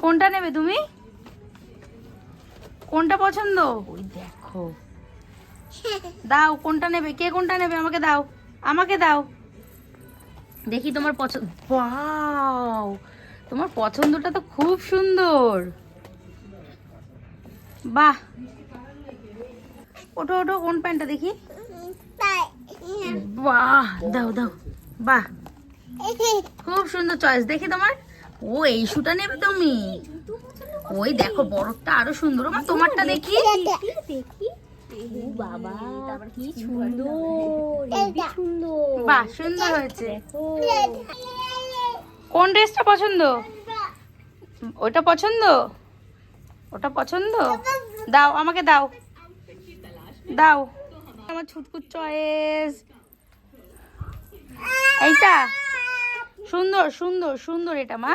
কোনটা নেবে তুমি? কোনটা পছন্দ? ওই দেখো, দাও কোনটা নেবে, কে কোনটা নেবে? আমাকে দাও, আমাকে দাও, দেখি তোমার পছন্দ। ওয়াও, তোমার পছন্দটা তো খুব সুন্দর। বাহ, ওঠো ওঠো, কোন প্যান্টটা দেখি। বাহ, দাও দাও, বাহ, খুব সুন্দর চয়েস। দেখি তোমার। ও, এই শুটা নেবে তুমি? ওই দেখো, বড়টা আরো সুন্দর। মা তোমারটা দেখি। বাবা কি সুন্দর, সুন্দর। বাহ, সুন্দর হয়েছে। কোন ড্রেসটা পছন্দ? ওটা পছন্দ? ওটা পছন্দ? দাও, আমাকে দাও, দাও। আমার ছুটকুট চয়েস এইটা সুন্দর সুন্দর সুন্দর। এটা মা